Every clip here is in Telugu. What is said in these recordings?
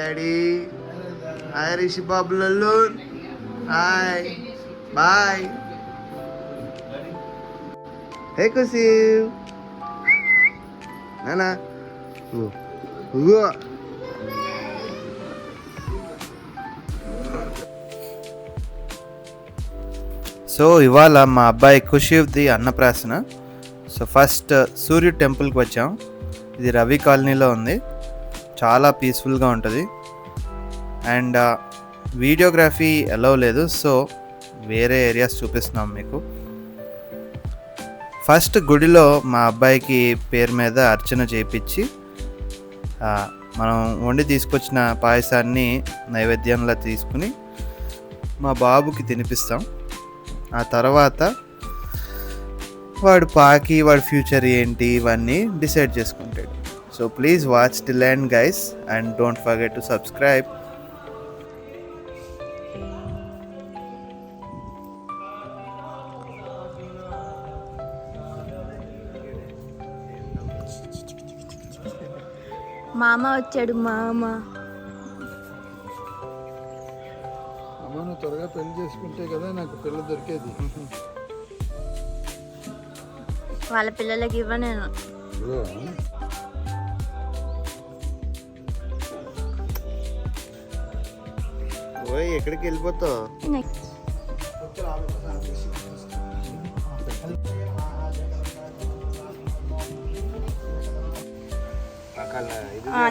డాడీ హాయ్ రిషి బాబు లల్లు హాయ్ బాయ్ హే కుసి నానా సో ఇవాళ మా అబ్బాయి ఖుషీది అన్నప్రాసన. సో ఫస్ట్ సూర్యుడు టెంపుల్కి వచ్చాం. ఇది రవి కాలనీలో ఉంది. చాలా పీస్ఫుల్గా ఉంటుంది. అండ్ వీడియోగ్రఫీ అలౌ లేదు, సో వేరే ఏరియాస్ చూపిస్తున్నాం మీకు. ఫస్ట్ గుడిలో మా అబ్బాయికి పేరు మీద అర్చన చేయించి మనం వండి తీసుకొచ్చిన పాయసాన్ని నైవేద్యంలా తీసుకుని మా బాబుకి తినిపిస్తాం. ఆ తర్వాత వాడు వాడి ఫ్యూచర్ ఏంటి ఇవన్నీ డిసైడ్ చేసుకుంటాడు. So please watch till end guys and don't forget to subscribe. మామ వచ్చాడు. మామ నువ్వు త్వరగా పెళ్లి చేసుకుంటే కదా నాకు పిల్ల దొరికేది. వాళ్ళ పిల్లలకి ఇవ్వ నేను. ఓయ్ ఎక్కడికి వెళ్ళిపోతావు?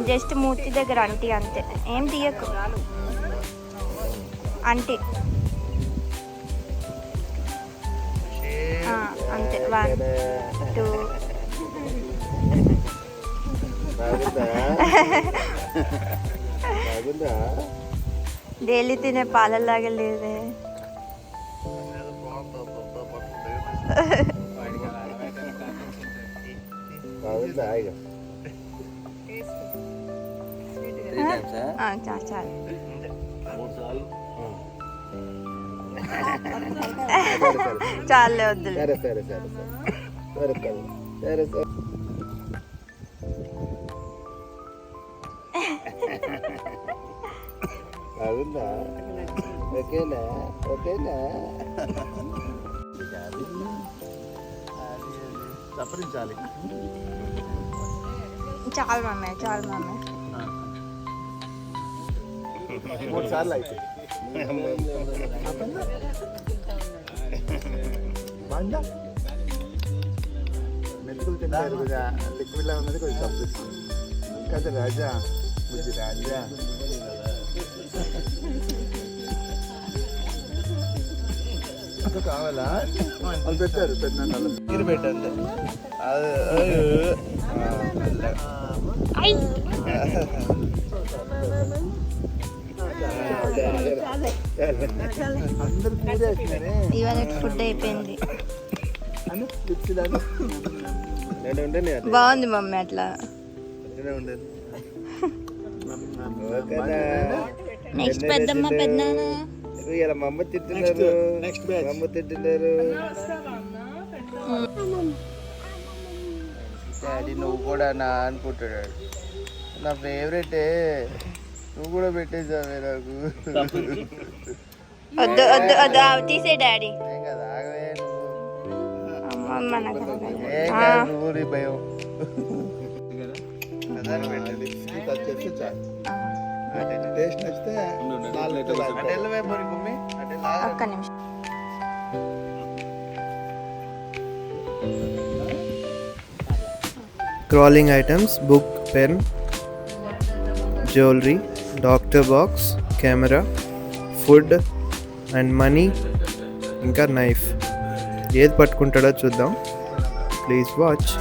జస్ట్ మూర్తి దగ్గర అంటీ, అంతే, ఏం తీయకు అంటీ, అంతే. 1 2 డైలీ తినే పాలలాగా లేదే. చాలు చాలే వద్దు. అవునా? ఓకేనా? ఓకేనా? సపరించాలి. చాలు మమ్మీ, చాలు మమ్మీ. 3 సార్లు అయితే మెతుకులు తింటారు కదా, లిక్విడ్లా ఉన్నది కొంచెం తప్పిస్తుంది కదా. రాజా బుద్ధి రాజా. ఇంకా కావాలా? వాళ్ళు పెట్టారు, పెట్టిన మీరు పెట్టండి. ఇవాళ ఫుడ్ అయిపోయింది. బాగుంది మమ్మీ. అట్లా నెక్స్ట్ పెద్దమ్మ పెద్దనాన్న ఇలా మా అమ్మ తింటున్నారు. మా అమ్మ తింటున్నారు. డాడీ నువ్వు కూడా నా అనుకుంటున్నాడు. నా ఫేవరెటే. నువ్వు కూడా పెట్టేసావే నాకు. వద్దు వద్దు వద్దు, తీసే డాడీ. ఏం కదా, ఆగవే నువ్వు. నువ్వు నీ భయం టేస్ట్ నచ్చితే ఒక్క నిమిషం. Crawling items, book, pen, jewellery, doctor box, camera, food and money, ఇంకా నైఫ్. ఏది పట్టుకుంటాడో చూద్దాం. Please watch.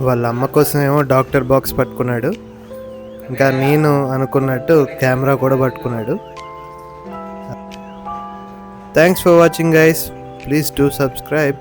వాళ్ళ అమ్మ కోసమేమో డాక్టర్ బాక్స్ పట్టుకున్నాడు, ఇంకా నేను అనుకున్నట్టు కెమెరా కూడా పట్టుకున్నాడు. Thanks for watching guys, please do subscribe.